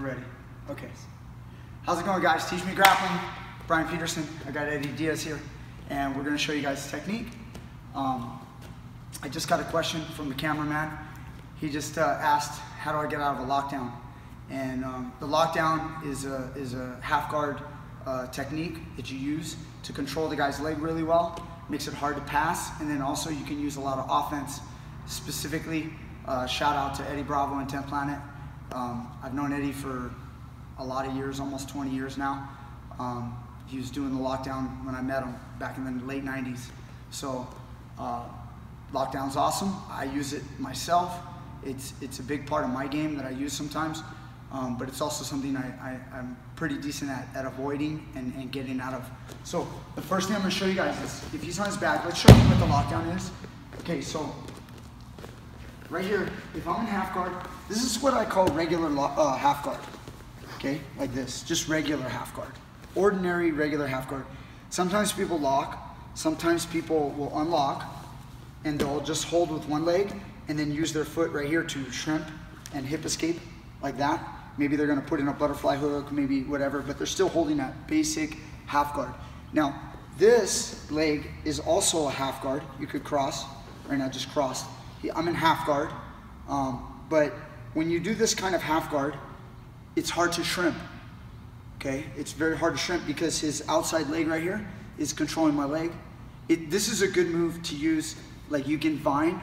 We're ready. Okay. How's it going, guys? Teach Me Grappling. Brian Peterson. I got Eddie Diaz here, and we're going to show you guys the technique. I just got a question from the cameraman. He just asked, how do I get out of a lockdown? And the lockdown is a half guard technique that you use to control the guy's leg really well. Makes it hard to pass, and then also you can use a lot of offense. Specifically, shout out to Eddie Bravo and 10th Planet. I've known Eddie for a lot of years, almost 20 years now. He was doing the lockdown when I met him back in the late 90s. So lockdown's awesome. I use it myself. It's a big part of my game that I use sometimes, but it's also something I'm pretty decent at avoiding and getting out of. So the first thing I'm going to show you guys is, if he's on his back, let's show you what the lockdown is. Okay, so right here, if I'm in half guard, this is what I call regular half guard. Okay, like this, just regular half guard. Ordinary, regular half guard. Sometimes people lock, sometimes people will unlock, and they'll just hold with one leg and then use their foot right here to shrimp and hip escape, like that. Maybe they're gonna put in a butterfly hook, maybe whatever, but they're still holding that basic half guard. Now, this leg is also a half guard. You could cross, right now just crossed. I'm in half guard, but when you do this kind of half guard, it's hard to shrimp, okay? It's very hard to shrimp because his outside leg right here is controlling my leg. This is a good move to use, like you can vine,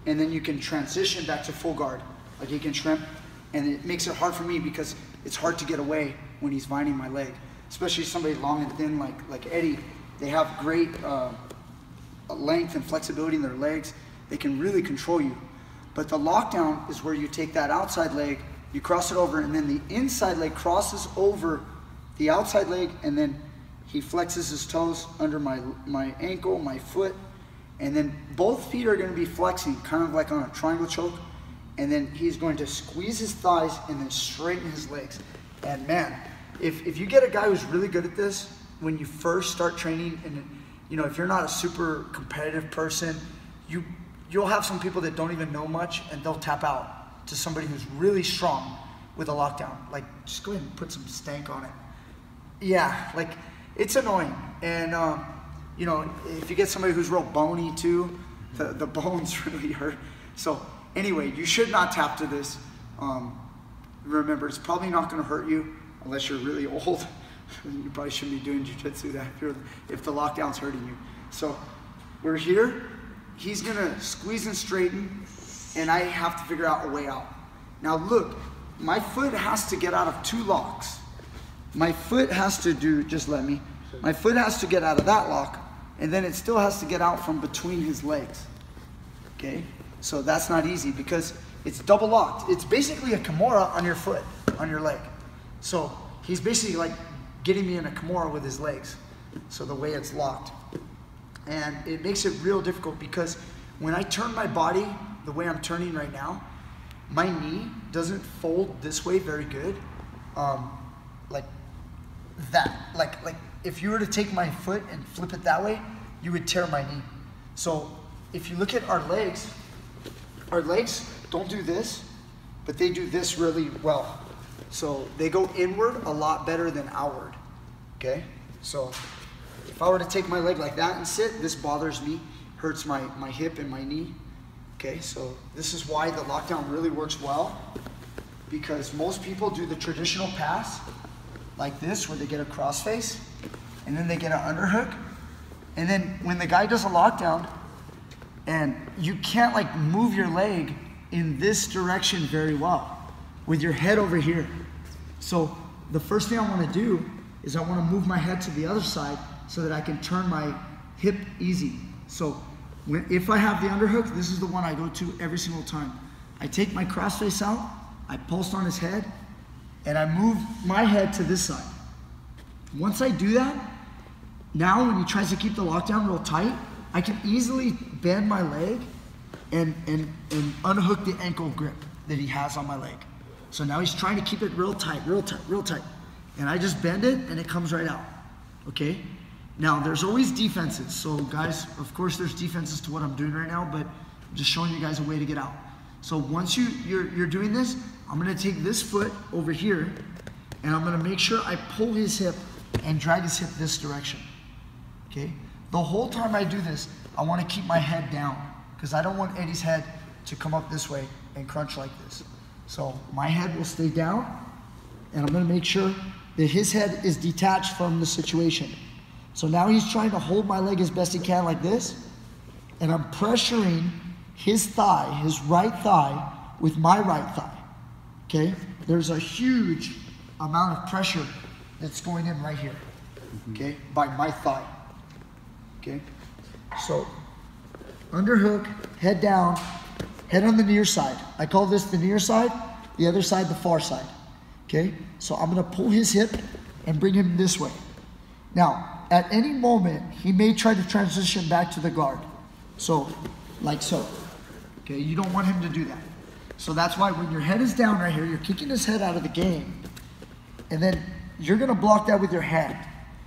and then you can transition back to full guard. Like you can shrimp, and it makes it hard for me because it's hard to get away when he's vining my leg. Especially somebody long and thin like Eddie. They have great length and flexibility in their legs. They can really control you. But the lockdown is where you take that outside leg, you cross it over, and then the inside leg crosses over the outside leg, and then he flexes his toes under my ankle, my foot, and then both feet are going to be flexing, kind of like on a triangle choke, and then he's going to squeeze his thighs and then straighten his legs. And man, if you get a guy who's really good at this, when you first start training, and you know, if you're not a super competitive person, you'll have some people that don't even know much, and they'll tap out to somebody who's really strong with a lockdown. Like, just go ahead and put some stank on it. Yeah, like, it's annoying. And, you know, if you get somebody who's real bony too, the bones really hurt. So, anyway, you should not tap to this. Remember, it's probably not gonna hurt you unless you're really old. You probably shouldn't be doing jiu-jitsu if the lockdown's hurting you. So, we're here. He's gonna squeeze and straighten, and I have to figure out a way out. Now look, my foot has to get out of two locks. My foot has to do, just let me, my foot has to get out of that lock, and then it still has to get out from between his legs. Okay, so that's not easy because it's double locked. It's basically a Kimura on your foot, on your leg. So he's basically like getting me in a Kimura with his legs. So the way it's locked. And it makes it real difficult because when I turn my body the way I'm turning right now, my knee doesn't fold this way very good. Like that. Like if you were to take my foot and flip it that way, you would tear my knee. So if you look at our legs don't do this, but they do this really well. So they go inward a lot better than outward. Okay? So if I were to take my leg like that and sit, this bothers me, hurts my hip and my knee. Okay, so this is why the lockdown really works well, because most people do the traditional pass like this, where they get a crossface, and then they get an underhook, and then when the guy does a lockdown, and you can't like move your leg in this direction very well, with your head over here. So the first thing I want to do is I want to move my head to the other side so that I can turn my hip easy. So if I have the underhook, this is the one I go to every single time. I take my crossface out, I pulse on his head, and I move my head to this side. Once I do that, now when he tries to keep the lockdown real tight, I can easily bend my leg and unhook the ankle grip that he has on my leg. So now he's trying to keep it real tight, real tight, real tight. And I just bend it and it comes right out, okay? Now there's always defenses. So guys, of course there's defenses to what I'm doing right now, but I'm just showing you guys a way to get out. So once you're doing this, I'm gonna take this foot over here and I'm gonna make sure I pull his hip and drag his hip this direction, okay? The whole time I do this, I wanna keep my head down because I don't want Eddie's head to come up this way and crunch like this. So my head will stay down and I'm gonna make sure that his head is detached from the situation. So now he's trying to hold my leg as best he can like this, and I'm pressuring his thigh, his right thigh, with my right thigh, okay? There's a huge amount of pressure that's going in right here, okay, by my thigh, okay? So, underhook, head down, head on the near side. I call this the near side, the other side the far side, okay? So I'm gonna pull his hip and bring him this way. Now, at any moment, he may try to transition back to the guard. So, like so. Okay, you don't want him to do that. So that's why when your head is down right here, you're kicking his head out of the game, and then you're gonna block that with your hand.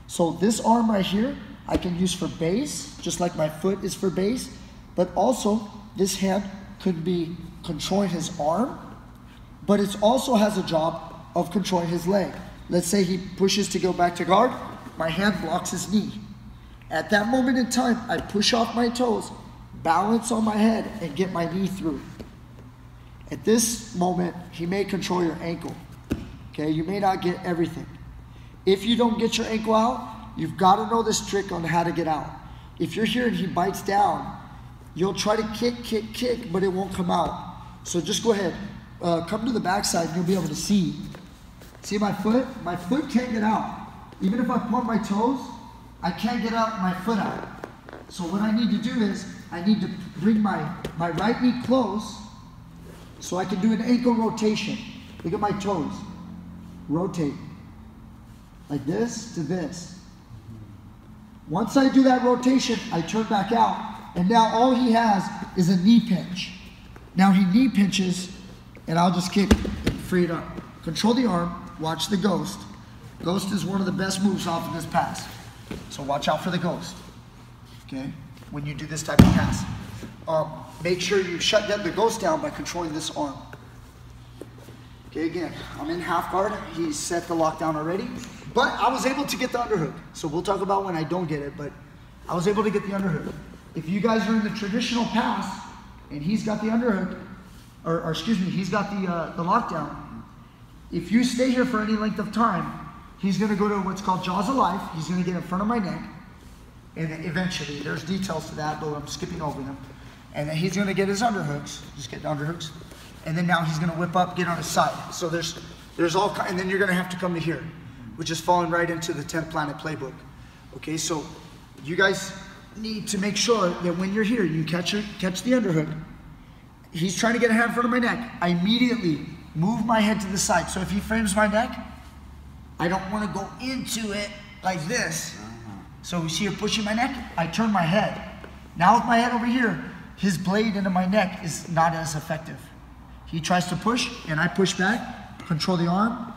So this arm right here, I can use for base, just like my foot is for base, but also this hand could be controlling his arm, but it also has a job of controlling his leg. Let's say he pushes to go back to guard, my hand blocks his knee. At that moment in time, I push off my toes, balance on my head, and get my knee through. At this moment, he may control your ankle. Okay, you may not get everything. If you don't get your ankle out, you've got to know this trick on how to get out. If you're here and he bites down, you'll try to kick, but it won't come out. So just go ahead, come to the backside and you'll be able to see. See my foot? My foot can't get out. Even if I point my toes, I can't get out my foot out. So what I need to do is, I need to bring my right knee close so I can do an ankle rotation. Look at my toes. Rotate. Like this to this. Once I do that rotation, I turn back out, and now all he has is a knee pinch. Now he knee pinches, and I'll just kick and free it up. Control the arm, watch the ghost. Ghost is one of the best moves off of this pass. So watch out for the ghost, okay, when you do this type of pass. Make sure you shut the ghost down by controlling this arm. Okay, again, I'm in half guard. He's set the lockdown already, but I was able to get the underhook. So we'll talk about when I don't get it, but I was able to get the underhook. If you guys are in the traditional pass and he's got the underhook, or excuse me, he's got the lockdown, if you stay here for any length of time, he's gonna go to what's called jaws of life. He's gonna get in front of my neck, and then eventually, there's details to that, but I'm skipping over them. And then he's gonna get his underhooks, just get the underhooks. And then now he's gonna whip up, get on his side. So there's all kind, and then you're gonna have to come to here, which is falling right into the 10th planet playbook. Okay, so you guys need to make sure that when you're here, you catch the underhook. He's trying to get a hand in front of my neck. I immediately move my head to the side. So if he frames my neck, I don't want to go into it like this. So you see her pushing my neck? I turn my head. Now with my head over here, his blade into my neck is not as effective. He tries to push, and I push back, control the arm,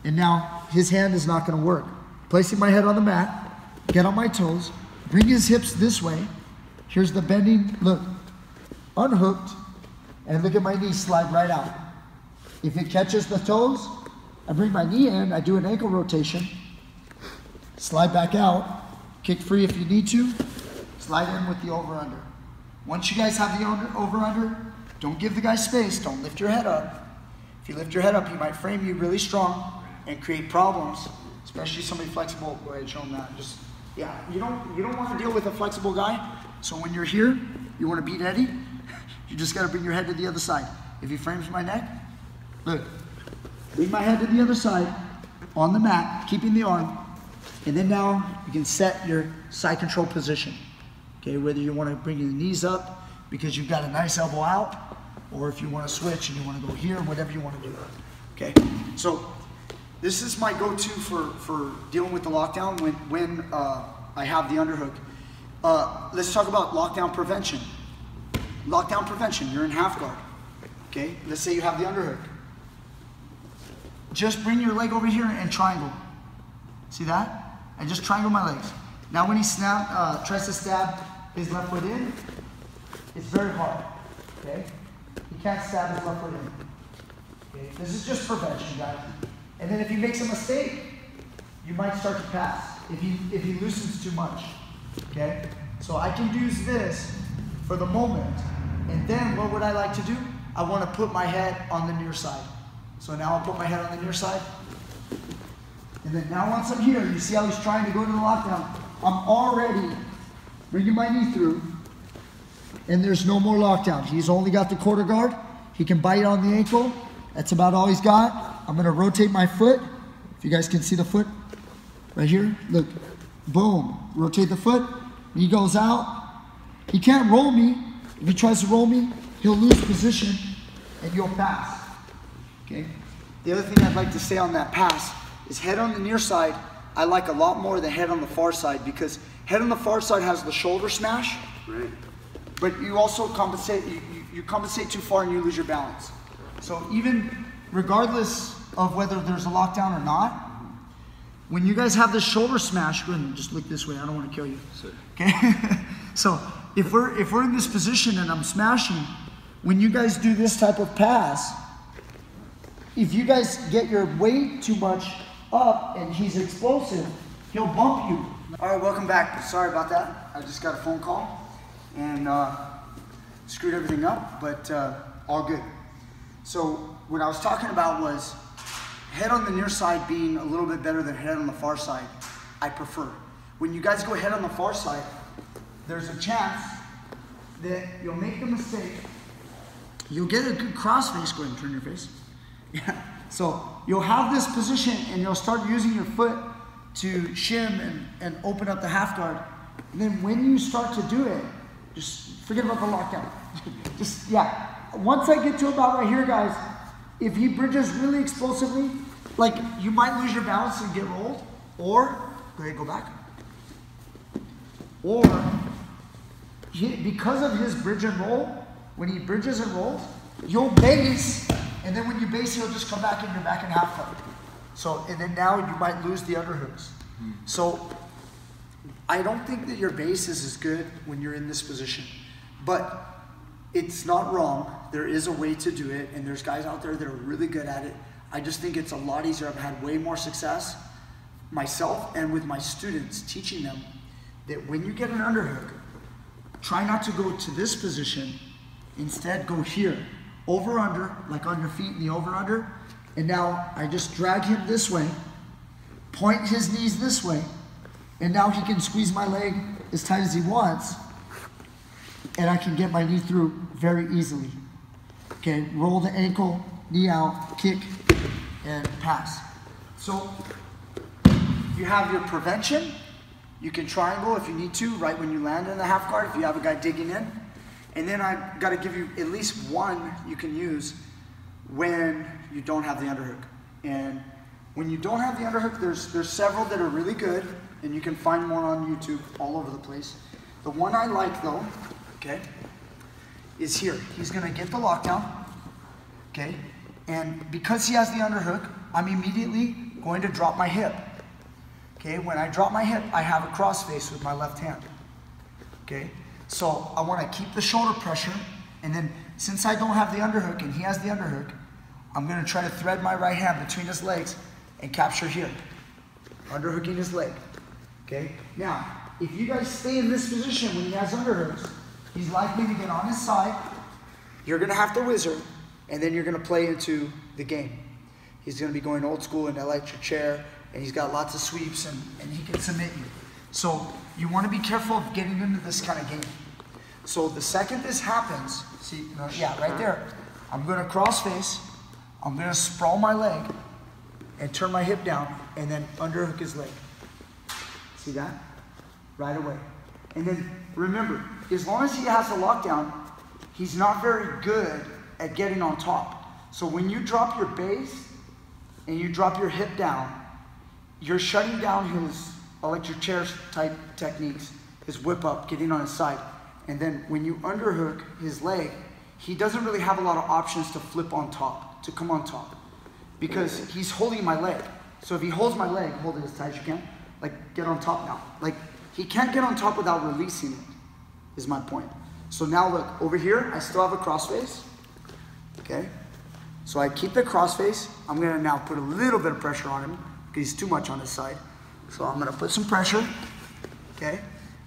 and now his hand is not going to work. Placing my head on the mat, get on my toes, bring his hips this way. Here's the bending, look, unhooked, and look at my knee slide right out. If it catches the toes, I bring my knee in, I do an ankle rotation, slide back out, kick free if you need to, slide in with the over-under. Once you guys have the over-under, don't give the guy space, don't lift your head up. If you lift your head up, he might frame you really strong and create problems, especially somebody flexible. Go ahead, show him that. Just, yeah, you don't want to deal with a flexible guy, so when you're here, you want to beat Eddie, you just got to bring your head to the other side. If he frames my neck, look, bring my head to the other side on the mat, keeping the arm, and then now you can set your side control position. Okay, whether you want to bring your knees up because you've got a nice elbow out, or if you want to switch and you want to go here, whatever you want to do. Okay, so this is my go-to for dealing with the lockdown when I have the underhook. Let's talk about lockdown prevention. Lockdown prevention, you're in half guard. Okay, let's say you have the underhook. Just bring your leg over here and triangle. See that? And just triangle my legs. Now when he tries to stab his left foot in, it's very hard, okay? he can't stab his left foot in. Okay? This is just prevention, guys. And then if he makes a mistake, you might start to pass if he loosens too much. Okay? So I can use this for the moment. And then what would I like to do? I want to put my head on the near side. So now I'll put my head on the near side. And then now once I'm here, you see how he's trying to go to the lockdown. I'm already bringing my knee through. And there's no more lockdown. He's only got the quarter guard. He can bite on the ankle. That's about all he's got. I'm going to rotate my foot. If you guys can see the foot right here. Look. Boom. Rotate the foot. He goes out. He can't roll me. If he tries to roll me, he'll lose position and you'll pass. Okay? The other thing I'd like to say on that pass is head on the near side, I like a lot more than head on the far side, because head on the far side has the shoulder smash. Right. But you also compensate, you compensate too far and you lose your balance. So even regardless of whether there's a lockdown or not, when you guys have this shoulder smash, go ahead and just look this way, I don't want to kill you. Okay? So if we're in this position and I'm smashing, when you guys do this type of pass, if you guys get your weight too much up and he's explosive, he'll bump you. All right, welcome back. Sorry about that. I just got a phone call and screwed everything up, but all good. So what I was talking about was head on the near side being a little bit better than head on the far side. I prefer. When you guys go head on the far side, there's a chance that you'll make a mistake. You'll get a good cross face. Go ahead and turn your face. Yeah. So you'll have this position and you'll start using your foot to shim and open up the half guard. And then when you start to do it, just forget about the lockdown. Just, yeah. Once I get to about right here, guys, if he bridges really explosively, like you might lose your balance and get rolled, or, go ahead, go back. Or, because of his bridge and roll, when he bridges and rolls, you'll base, and then when you base, he'll just come back and you're back in half guard. So, and then now you might lose the underhooks. So, I don't think that your base is as good when you're in this position, but it's not wrong. There is a way to do it, and there's guys out there that are really good at it. I just think it's a lot easier. I've had way more success myself and with my students teaching them that when you get an underhook, try not to go to this position. Instead, go here, over under, like on your feet in the over under. And now I just drag him this way, point his knees this way, and now he can squeeze my leg as tight as he wants, and I can get my knee through very easily. Okay, roll the ankle, knee out, kick, and pass. So you have your prevention. You can triangle if you need to, right when you land in the half guard, if you have a guy digging in. And then I gotta give you at least one you can use when you don't have the underhook. And when you don't have the underhook, there's several that are really good, and you can find more on YouTube all over the place. The one I like though, okay, is here. He's gonna get the lockdown, okay? And because he has the underhook, I'm immediately going to drop my hip. Okay, when I drop my hip, I have a crossface with my left hand. Okay, so I want to keep the shoulder pressure, and then since I don't have the underhook and he has the underhook, I'm going to try to thread my right hand between his legs and capture here, underhooking his leg. Okay, now if you guys stay in this position when he has underhooks, he's likely to get on his side. You're going to have to whizzer, and then you're going to play into the game. He's going to be going old school in electric chair, and he's got lots of sweeps, and he can submit you. So you want to be careful of getting into this kind of game. So the second this happens, see, yeah, right there, I'm going to cross face, I'm going to sprawl my leg, and turn my hip down, and then underhook his leg. See that? Right away. And then remember, as long as he has a lockdown, he's not very good at getting on top. So when you drop your base and you drop your hip down, you're shutting down his electric chair type techniques, his whip up, getting on his side. And then when you underhook his leg, he doesn't really have a lot of options to flip on top, to come on top, because he's holding my leg. So if he holds my leg, hold it as tight as you can, like get on top now. Like he can't get on top without releasing it, is my point. So now look, over here, I still have a crossface. Okay? So I keep the cross face. I'm gonna now put a little bit of pressure on him because he's too much on his side. So I'm gonna put some pressure, okay?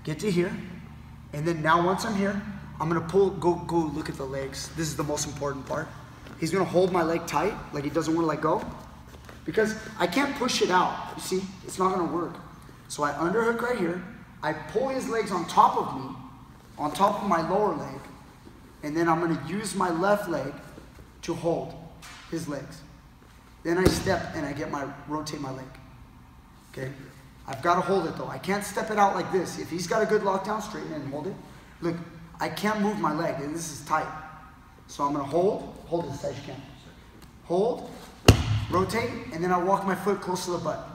Get to here. And then now once I'm here, I'm gonna pull, go look at the legs. This is the most important part. He's gonna hold my leg tight, like he doesn't wanna let go. Because I can't push it out, you see? It's not gonna work. So I underhook right here. I pull his legs on top of me, on top of my lower leg. And then I'm gonna use my left leg to hold his legs. Then I step and I rotate my leg, okay? I've gotta hold it though. I can't step it out like this. If he's got a good lockdown, straighten it and hold it. Look, I can't move my leg and this is tight. So I'm gonna hold it as tight as you can. Hold, rotate, and then I walk my foot close to the butt.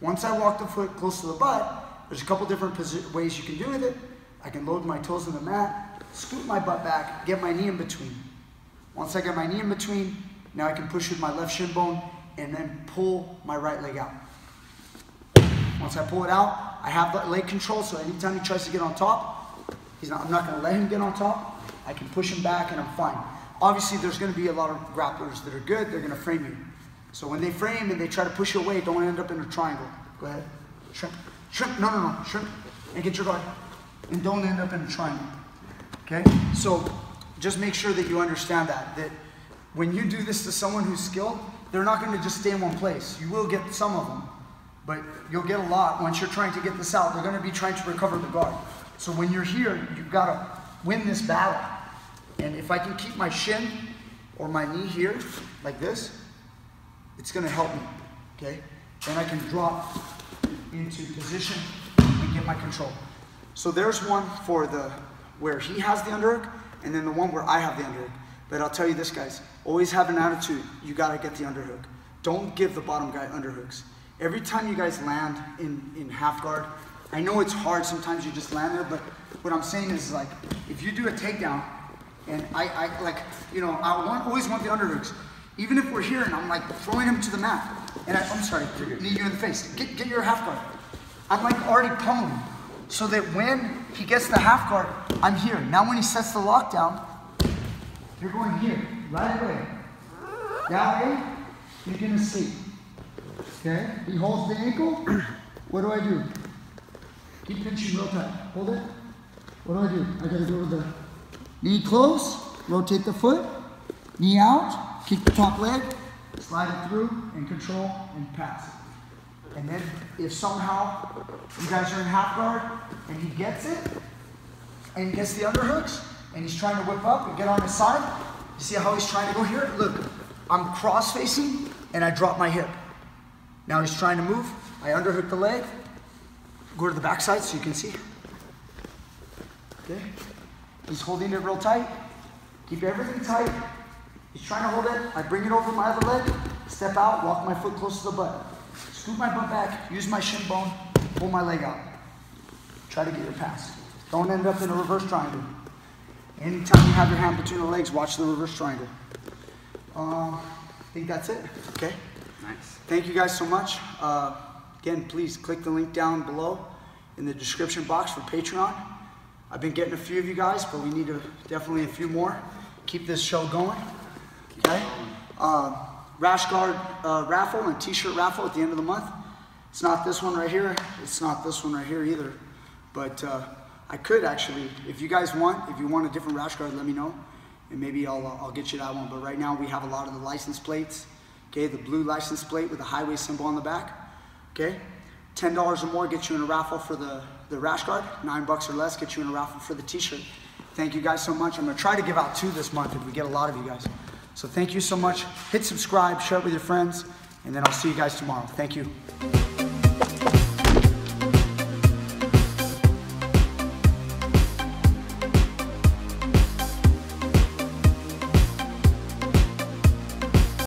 Once I walk the foot close to the butt, there's a couple different ways you can do with it. I can load my toes on the mat, scoot my butt back, get my knee in between. Once I get my knee in between, now I can push with my left shin bone and then pull my right leg out. Once I pull it out, I have the leg control, so anytime he tries to get on top, I'm not gonna let him get on top. I can push him back and I'm fine. Obviously, there's gonna be a lot of grapplers that are good, they're gonna frame you. So when they frame and they try to push you away, don't end up in a triangle. Go ahead, shrimp, shrimp, no, shrimp, and get your guard. And don't end up in a triangle, okay? So just make sure that you understand that when you do this to someone who's skilled, they're not gonna just stay in one place. You will get some of them, but you'll get a lot. Once you're trying to get this out, they're gonna be trying to recover the guard. So when you're here, you've gotta win this battle. And if I can keep my shin or my knee here, like this, it's gonna help me, okay? Then I can drop into position and get my control. So there's one for where he has the underhook, and then the one where I have the underhook. But I'll tell you this, guys, always have an attitude. You gotta get the underhook. Don't give the bottom guy underhooks. Every time you guys land in half guard, I know it's hard, sometimes you just land there, but what I'm saying is, like, if you do a takedown, and I always want the underhooks. Even if we're here and I'm like throwing him to the mat, and I'm sorry, knee you in the face, get your half guard. I'm like already pummeling, so that when he gets the half guard, I'm here. Now when he sets the lockdown, you're going here, right away. That way, you're gonna sleep. Okay? He holds the ankle, what do I do? Keep pinching real tight, hold it. What do? I gotta go with the knee close, rotate the foot, knee out, keep the top leg, slide it through, and control, and pass. And then if somehow you guys are in half guard, and he gets it, and he gets the underhooks, and he's trying to whip up and get on his side, you see how he's trying to go here? Look, I'm cross-facing, and I drop my hip. Now he's trying to move, I underhook the leg, go to the backside so you can see. Okay? He's holding it real tight. Keep everything tight. He's trying to hold it. I bring it over my other leg, step out, walk my foot close to the butt. Scoot my butt back, use my shin bone, pull my leg out. Try to get your pass. Don't end up in a reverse triangle. Anytime you have your hand between the legs, watch the reverse triangle. I think that's it. Okay? Nice. Thank you guys so much. Again, please click the link down below in the description box for Patreon. I've been getting a few of you guys, but we need definitely a few more. Keep this show going. Okay? Rash guard raffle and t-shirt raffle at the end of the month. It's not this one right here. It's not this one right here either. But I could actually, if you guys want, if you want a different rash guard, let me know. And maybe I'll get you that one. But right now we have a lot of the license plates. Okay, the blue license plate with the highway symbol on the back. Okay? $10 or more gets you in a raffle for the rash guard. $9 or less gets you in a raffle for the t-shirt. Thank you guys so much. I'm gonna try to give out 2 this month if we get a lot of you guys. So thank you so much. Hit subscribe, share it with your friends, and then I'll see you guys tomorrow. Thank you.